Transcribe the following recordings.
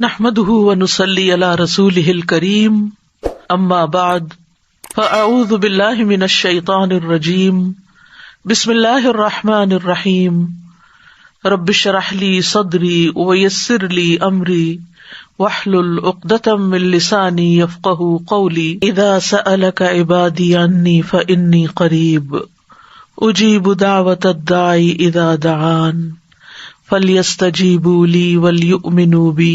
نحمده ونصلي على رسوله الكريم اما بعد فاعوذ بالله من الشيطان الرجيم بسم الله الرحمن الرحيم رب اشرح لي صدري ويسر لي امري واحلل عقدة من لساني يفقهوا قولي اذا سألك عبادي عني فاني قريب اجيب دعوة الداعي اذا دعان فَلْيَسْتَجِيبُوا لِي وَلْيُؤْمِنُوا بِي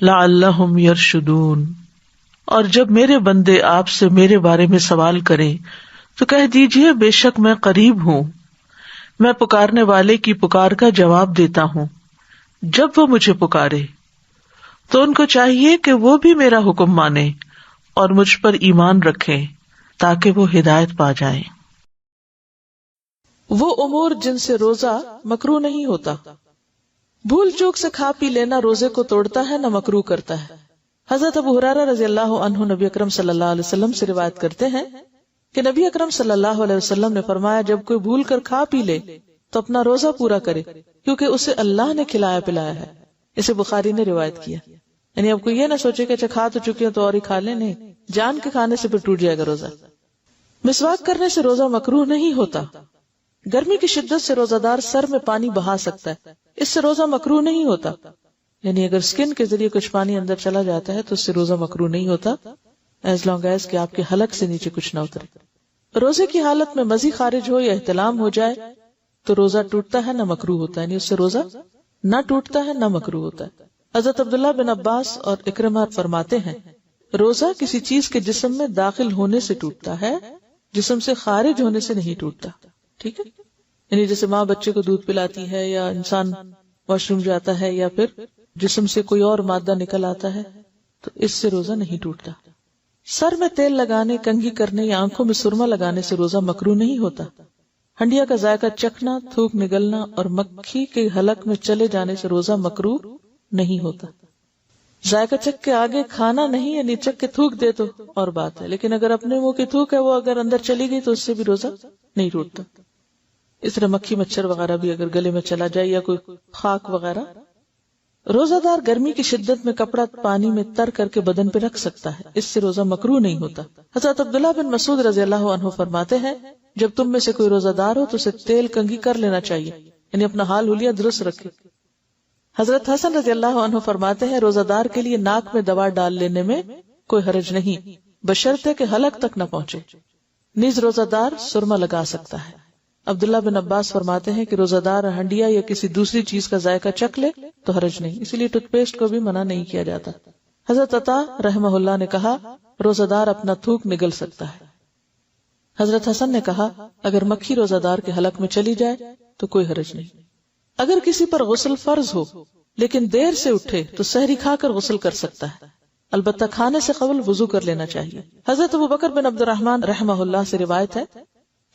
لَعَلَّهُمْ يَرْشُدُونَ۔ اور جب میرے بندے آپ سے میرے بارے میں سوال کریں تو کہہ دیجئے بے شک میں قریب ہوں، میں پکارنے والے کی پکار کا جواب دیتا ہوں۔ جب وہ مجھے پکارے تو ان کو چاہیے کہ وہ بھی میرا حکم مانیں اور مجھ پر ایمان رکھیں تاکہ وہ ہدایت پا جائیں۔ وہ امور جن سے روزہ مکروہ نہیں ہوتا، بھول چوک سے کھا پی لینا روزے کو توڑتا ہے نہ مکروہ کرتا ہے۔ حضرت ابو ہریرہ رضی اللہ عنہ نبی اکرم صلی اللہ علیہ وسلم سے روایت کرتے ہیں کہ نبی اکرم صلی اللہ علیہ وسلم نے فرمایا، جب کوئی بھول کر کھا پی لے تو اپنا روزہ پورا کرے، کیونکہ اسے اللہ نے کھلایا پلایا ہے۔ اسے بخاری نے روایت کیا۔ یعنی اب کوئی یہ نہ سوچے کہ اچھا کھا تو چکے تو اور ہی کھا لیں، نہیں، جان کے کھانے سے پھر ٹوٹ جائے گا روزہ۔ مسواک کرنے سے روزہ مکروہ نہیں ہوتا۔ گرمی کی شدت سے روزہ دار سر میں پانی بہا سکتا ہے، اس سے روزہ مکروہ نہیں ہوتا۔ یعنی اگر سکن کے ذریعے کچھ پانی اندر چلا جاتا ہے تو اس سے روزہ مکروہ نہیں ہوتا، ایز لانگ ایز کہ آپ کے حلق سے نیچے کچھ نہ اترے۔ روزے کی حالت میں مزی خارج ہو یا احتلام ہو جائے تو روزہ ٹوٹتا ہے نہ مکروہ ہوتا ہے، یعنی اس سے روزہ نہ ٹوٹتا ہے نہ مکروہ ہوتا ہے۔ حضرت عبداللہ بن عباس اور اکرمہ فرماتے ہیں، روزہ کسی چیز کے جسم میں داخل ہونے سے ٹوٹتا ہے، جسم سے خارج ہونے سے نہیں ٹوٹتا۔ ٹھیک ہے، یعنی جیسے ماں بچے کو دودھ پلاتی ہے، یا انسان واش روم جاتا ہے، یا پھر جسم سے کوئی اور مادہ نکل آتا ہے تو اس سے روزہ نہیں ٹوٹتا۔ سر میں تیل لگانے، کنگھی کرنے یا آنکھوں میں سرما لگانے سے روزہ مکروہ نہیں ہوتا۔ ہنڈیا کا ذائقہ چکھنا، تھوک نگلنا اور مکھی کے حلق میں چلے جانے سے روزہ مکروہ نہیں ہوتا۔ ذائقہ چکھ کے آگے کھانا نہیں، یعنی چکھ کے تھوک دے تو اور بات ہے، لیکن اگر اپنے منہ کی تھوک ہے وہ اگر اندر چلی گئی تو اس سے بھی روزہ نہیں ٹوٹتا۔ اس طرح مکھی مچھر وغیرہ بھی اگر گلے میں چلا جائے یا کوئی خاک وغیرہ۔ روزہ دار گرمی کی شدت میں کپڑا پانی میں تر کر کے بدن پہ رکھ سکتا ہے، اس سے روزہ مکروہ نہیں ہوتا۔ حضرت عبداللہ بن مسعود رضی اللہ عنہ فرماتے ہیں، جب تم میں سے کوئی روزہ دار ہو تو اسے تیل کنگھی کر لینا چاہیے، یعنی اپنا حال حلیہ درست رکھے۔ حضرت حسن رضی اللہ عنہ فرماتے ہیں، روزہ دار کے لیے ناک میں دوا ڈال لینے میں کوئی حرج نہیں، بشرطے کہ حلق تک نہ پہنچے۔ نیز روزہ دار سرما لگا سکتا ہے۔ عبداللہ بن عباس فرماتے ہیں کہ روزہ دار ہنڈیا یا کسی دوسری چیز کا ذائقہ چکھ لے تو حرج نہیں، اسی لیے ٹوتھ پیسٹ کو بھی منع نہیں کیا جاتا۔ حضرت عطا رحمہ اللہ نے کہا، روزہ دار اپنا تھوک نگل سکتا ہے۔ حضرت حسن نے کہا، اگر مکھی روزہ دار کے حلق میں چلی جائے تو کوئی حرج نہیں۔ اگر کسی پر غسل فرض ہو لیکن دیر سے اٹھے تو سحری کھا کر غسل کر سکتا ہے، البتہ کھانے سے قبل وضو کر لینا چاہیے۔ حضرت ابوبکر بن عبد الرحمن رحمہ اللہ سے روایت ہے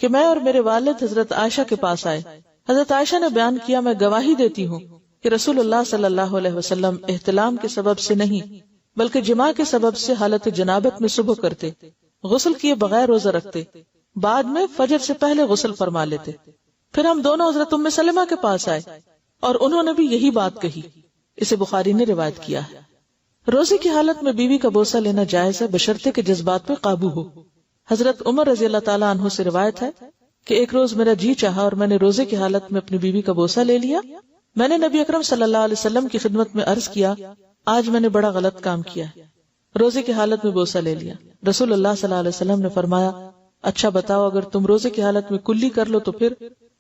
کہ میں اور میرے والد حضرت عائشہ کے پاس آئے۔ حضرت عائشہ نے بیان کیا، میں گواہی دیتی ہوں کہ رسول اللہ صلی اللہ علیہ وسلم احتلام کے سبب سے نہیں بلکہ جماع کے سبب سے حالت جنابت میں صبح کرتے، غسل کیے بغیر روزہ رکھتے، بعد میں فجر سے پہلے غسل فرما لیتے۔ پھر ہم دونوں حضرت ام سلمہ کے پاس آئے اور انہوں نے بھی یہی بات کہی۔ اسے بخاری نے روایت کیا ہے۔ روزے کی حالت میں بیوی کا بوسہ لینا جائز ہے بشرطے کہ جذبات پہ قابو ہو۔ حضرت عمر رضی اللہ تعالیٰ عنہ سے روایت ہے کہ ایک روز میرا جی چاہا اور میں نے روزے کی حالت میں اپنی بیوی کا بوسہ لے لیا۔ میں نے نبی اکرم صلی اللہ علیہ وسلم کی خدمت میں عرض کیا، آج میں نے بڑا غلط کام کیا ہے، روزے کی حالت میں بوسہ لے لیا۔ رسول اللہ صلی اللہ علیہ وسلم نے فرمایا، اچھا بتاؤ اگر تم روزے کی حالت میں کلی کر لو تو پھر؟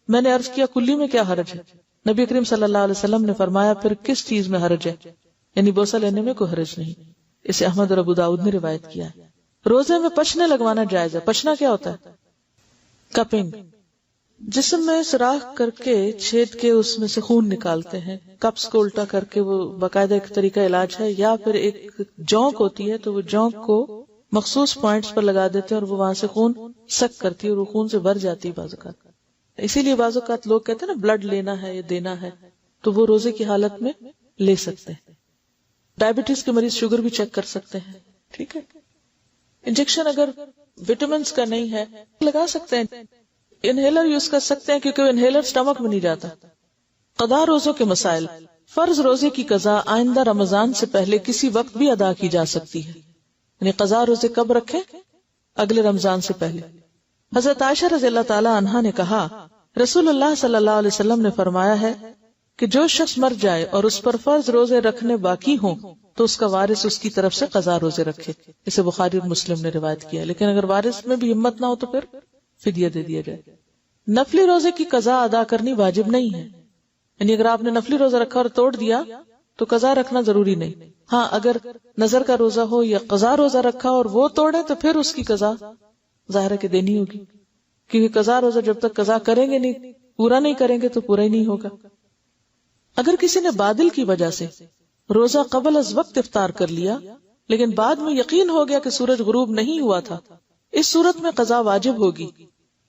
میں نے عرض کیا، کلی میں کیا حرج ہے؟ نبی کریم صلی اللہ علیہ وسلم نے فرمایا، پھر کس چیز میں حرج ہے؟ یعنی بوسہ لینے میں کوئی حرج نہیں۔ اسے احمد اور ابو داؤد نے روایت کیا ہے۔ روزے میں پچنے لگوانا جائز ہے۔ پچنا کیا ہوتا ہے؟ کپنگ، جسم میں سوراخ کر کے چھید کے اس میں سے خون نکالتے ہیں، کپس کو الٹا کر کے، وہ باقاعدہ ایک طریقہ علاج ہے۔ یا پھر ایک جونک ہوتی ہے تو وہ جونک کو مخصوص پوائنٹس پر لگا دیتے ہیں اور وہ وہاں سے خون سک کرتی ہے اور وہ خون سے بھر جاتی ہے بعض اوقات۔ اسی لیے بعض اوقات لوگ کہتے ہیں نا بلڈ لینا ہے یا دینا ہے، تو وہ روزے کی حالت میں لے سکتے ہیں۔ ڈائبٹیز کے مریض شوگر بھی چیک کر سکتے ہیں۔ ٹھیک ہے، انجیکشن اگر وٹامنس کا نہیں ہے لگا سکتے ہیں، انہیلر یوز کر سکتے ہیں کیونکہ انہیلر سٹمک میں نہیں جاتا۔ قضاء روزوں کے مسائل۔ فرض روزے کی قضا آئندہ رمضان سے پہلے کسی وقت بھی ادا کی جا سکتی ہے، یعنی قضا روزے کب رکھیں؟ اگلے رمضان سے پہلے۔ حضرت عائشہ رضی اللہ تعالی عنہا نے کہا، رسول اللہ صلی اللہ علیہ وسلم نے فرمایا ہے کہ جو شخص مر جائے اور اس پر فرض روزے رکھنے باقی ہوں تو اس کا وارث اس کی طرف سے قضا روزے رکھے۔ اسے بخاری اور مسلم نے روایت کیا، لیکن اگر وارث میں بھی ہمت نہ ہو تو پھر فدیہ دے دیا جائے۔ نفلی روزے کی قضا ادا کرنی واجب نہیں ہے، یعنی اگر آپ نے نفلی روزہ رکھا اور توڑ دیا تو قضا رکھنا ضروری نہیں۔ ہاں اگر نظر کا روزہ ہو یا قضا روزہ رکھا اور وہ توڑے تو پھر اس کی قضا ظاہر ہے کہ دینی ہوگی، کیونکہ قضا روزہ جب تک قضا کریں گے نہیں، پورا نہیں کریں گے تو پورا ہی نہیں ہوگا۔ اگر کسی نے بادل کی وجہ سے روزہ قبل از وقت افطار کر لیا لیکن بعد میں یقین ہو گیا کہ سورج غروب نہیں ہوا تھا، اس صورت میں قضا واجب ہوگی۔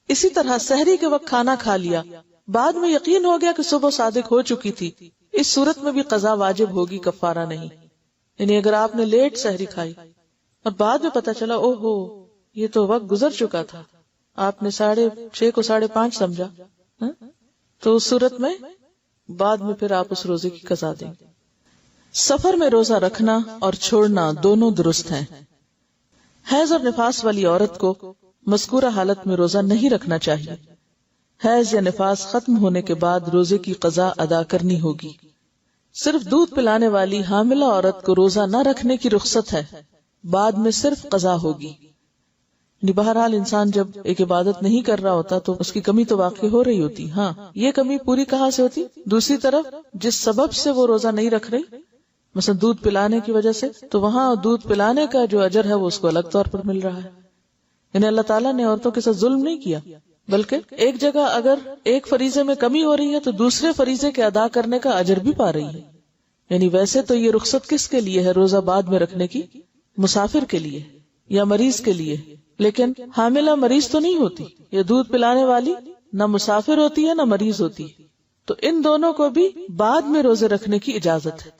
اسی طرح سحری کے وقت کھانا کھا لیا، بعد میں یقین ہو گیا کہ صبح صادق ہو چکی تھی، اس صورت میں بھی قضا واجب ہوگی، کفارہ نہیں۔ یعنی اگر آپ نے لیٹ سحری کھائی اور بعد میں پتا چلا او ہو یہ تو وقت گزر چکا تھا، آپ نے 6:30 کو 5:30 سمجھا، تو اس صورت میں بعد میں پھر آپ اس روزے کی قضا دیں۔ سفر میں روزہ رکھنا اور چھوڑنا دونوں درست ہیں۔ حیض اور نفاس والی عورت کو مذکورہ حالت میں روزہ نہیں رکھنا چاہیے۔ حیض یا نفاس ختم ہونے کے بعد روزے کی قضا ادا کرنی ہوگی۔ صرف دودھ پلانے والی حاملہ عورت کو روزہ نہ رکھنے کی رخصت ہے، بعد میں صرف قضا ہوگی۔ بہرحال انسان جب ایک عبادت نہیں کر رہا ہوتا تو اس کی کمی تو واقع ہو رہی ہوتی، ہاں یہ کمی پوری کہاں سے ہوتی؟ دوسری طرف جس سبب سے وہ روزہ نہیں رکھ رہی، مثلا دودھ پلانے کی وجہ سے، تو وہاں دودھ پلانے کا جو اجر ہے وہ اس کو الگ طور پر مل رہا ہے۔ یعنی اللہ تعالیٰ نے عورتوں کے ساتھ ظلم نہیں کیا، بلکہ ایک جگہ اگر ایک فریضے میں کمی ہو رہی ہے تو دوسرے فریضے کے ادا کرنے کا اجر بھی پا رہی ہے۔ یعنی ویسے تو یہ رخصت کس کے لیے ہے روزہ بعد میں رکھنے کی؟ مسافر کے لیے یا مریض کے لیے، لیکن حاملہ مریض تو نہیں ہوتی، یہ دودھ پلانے والی نہ مسافر ہوتی ہے نہ مریض ہوتی، تو ان دونوں کو بھی بعد میں روزے رکھنے کی اجازت ہے۔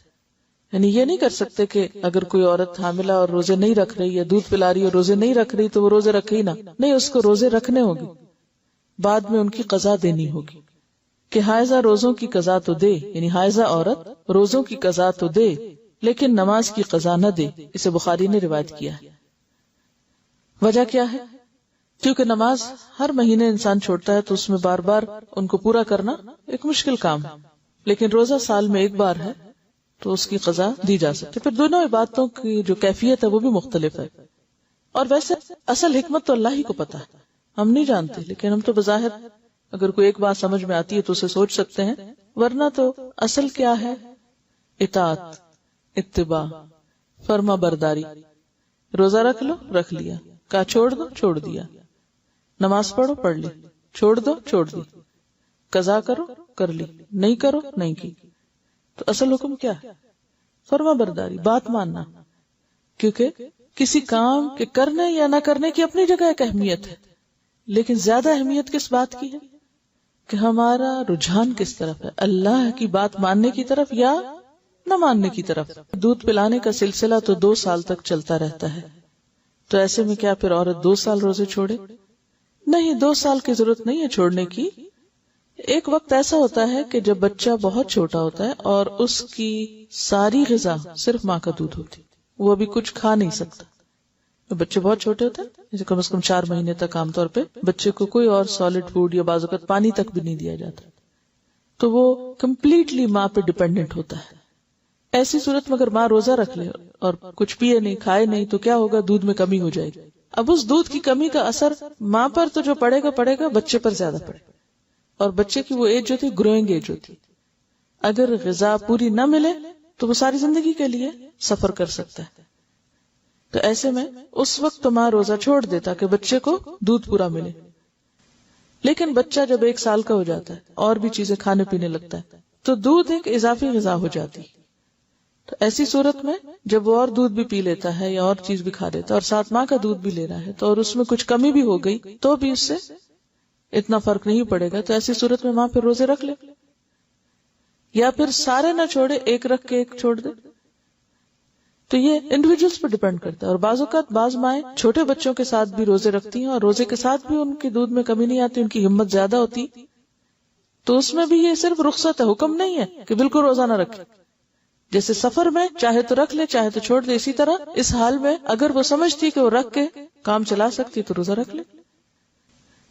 یعنی یہ نہیں کر سکتے کہ اگر کوئی عورت حاملہ اور روزے نہیں رکھ رہی یا دودھ پلا رہی اور روزے نہیں رکھ رہی تو وہ روزے رکھے ہی نہ، نہیں، اس کو روزے رکھنے ہوگی، بعد میں ان کی قضا دینی ہوگی کہ حائضہ روزوں کی قضا تو دے، یعنی حائضہ عورت روزوں کی قضا تو دے لیکن نماز کی قضا نہ دے۔ اسے بخاری نے روایت کیا ہے۔ وجہ کیا ہے؟ کیونکہ نماز ہر مہینے انسان چھوڑتا ہے تو اس میں بار بار ان کو پورا کرنا ایک مشکل کام ہے، لیکن روزہ سال میں ایک بار ہے تو اس کی قضا دی جا سکتی۔ پھر دونوں عبادتوں کی جو کیفیت ہے وہ بھی مختلف ہے، اور ویسے اصل حکمت تو اللہ ہی کو پتا ہے، ہم نہیں جانتے، لیکن ہم تو بظاہر اگر کوئی ایک بات سمجھ میں آتی ہے تو اسے سوچ سکتے ہیں، ورنہ تو اصل کیا ہے؟ اطاعت، اتباع، فرما برداری۔ روزہ رکھ لو، رکھ لیا، کہا چھوڑ دو، چھوڑ دیا، نماز پڑھو، پڑھ لی، چھوڑ دو، چھوڑ دی، قضا کرو، کر لی، نہیں کرو، نہیں کی۔ تو اصل حکم کیا ہے؟ فرما برداری، بات ماننا، کیونکہ کسی کام کے کرنے یا نہ کرنے کی اپنی جگہ ایک اہمیت ہے، لیکن زیادہ اہمیت کس بات کی ہے کہ ہمارا رجحان کس طرف ہے، اللہ کی بات ماننے کی طرف یا نہ ماننے کی طرف۔ دودھ پلانے کا سلسلہ تو 2 سال تک چلتا رہتا ہے، تو ایسے میں کیا پھر عورت 2 سال روزے چھوڑے؟ نہیں، 2 سال کی ضرورت نہیں ہے چھوڑنے کی۔ ایک وقت ایسا ہوتا ہے کہ جب بچہ بہت چھوٹا ہوتا ہے اور اس کی ساری غذا صرف ماں کا دودھ ہوتی، وہ ابھی کچھ کھا نہیں سکتا۔ بچے بہت چھوٹے ہوتے ہیں، جیسے کم از کم 4 مہینے تک عام طور پہ بچے کو کوئی اور سالڈ فوڈ یا بعض اوقات پانی تک بھی نہیں دیا جاتا، تو وہ کمپلیٹلی ماں پہ ڈیپینڈنٹ ہوتا ہے۔ ایسی صورت میں اگر ماں روزہ رکھ لے اور کچھ پیے نہیں، کھائے نہیں، تو کیا ہوگا؟ دودھ میں کمی ہو جائے گی۔ اب اس دودھ کی کمی کا اثر ماں پر تو جو پڑے گا بچے پر زیادہ پڑے گا، اور بچے کی وہ ایج جو تھی گروئنگ ایج ہوتی، اگر غذا پوری نہ ملے تو وہ ساری زندگی کے لیے سفر کر سکتا ہے۔ تو ایسے میں اس وقت تو ماں روزہ چھوڑ دیتا کہ بچے کو دودھ پورا ملے، لیکن بچہ جب 1 سال کا ہو جاتا ہے اور بھی چیزیں کھانے پینے لگتا ہے تو دودھ ایک اضافی غذا ہو جاتی، تو ایسی صورت میں جب وہ اور دودھ بھی پی لیتا ہے یا اور چیز بھی کھا لیتا ہے اور ساتھ ماں کا دودھ بھی لے رہا ہے تو اور اس میں کچھ کمی بھی ہو گئی تو بھی اس سے اتنا فرق نہیں پڑے گا، تو ایسی صورت میں ماں پھر روزے رکھ لے، یا پھر سارے نہ چھوڑے، ایک رکھ کے ایک چھوڑ دے۔ تو یہ انڈیویجولز پر ڈیپینڈ کرتا ہے، اور بعض اوقات بعض مائیں چھوٹے بچوں کے ساتھ بھی روزے رکھتی ہیں اور روزے کے ساتھ بھی ان کی دودھ میں کمی نہیں آتی، ان کی ہمت زیادہ ہوتی، تو اس میں بھی یہ صرف رخصت ہے، حکم نہیں ہے کہ بالکل روزہ نہ رکھے. جیسے سفر میں چاہے تو رکھ لے چاہے تو چھوڑ دے، اسی طرح اس حال میں اگر وہ سمجھتی کہ وہ رکھ کے کام چلا سکتی تو روزہ رکھ لے.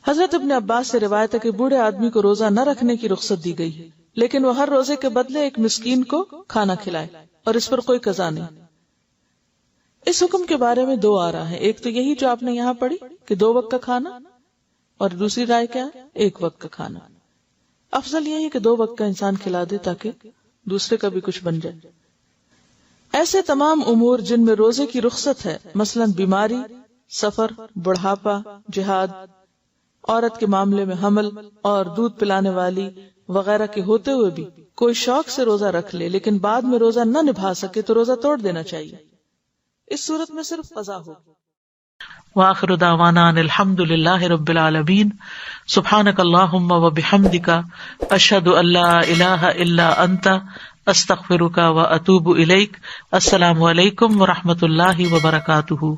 حضرت ابن عباس سے روایت ہے کہ بوڑھے آدمی کو روزہ نہ رکھنے کی رخصت دی گئی ہے، لیکن وہ ہر روزے کے بدلے ایک مسکین کو کھانا کھلائے اور اس پر کوئی قضا نہیں. اس حکم کے بارے میں دو آرا ہیں، ایک تو یہی جو آپ نے یہاں پڑھی کہ 2 وقت کا کھانا، اور دوسری رائے کیا ہے؟ 1 وقت کا کھانا. افضل یہی کہ 2 وقت کا انسان کھلا دے تاکہ دوسرے کا بھی کچھ بن جائے. ایسے تمام امور جن میں روزے کی رخصت ہے، مثلا بیماری، سفر، بڑھاپا، جہاد، عورت کے معاملے میں حمل اور دودھ پلانے والی وغیرہ کے ہوتے ہوئے بھی کوئی شوق سے روزہ رکھ لے لیکن بعد میں روزہ نہ نبھا سکے تو روزہ توڑ دینا چاہیے. اس صورت میں صرف قضا ہو. وآخر دعوانا ان الحمد للہ رب العالمین. سبحانک اللہم وبحمدک، اشہد ان لا الہ الا انت، استغفرک واتوب الیک. السلام علیکم ورحمۃ اللہ وبرکاتہ.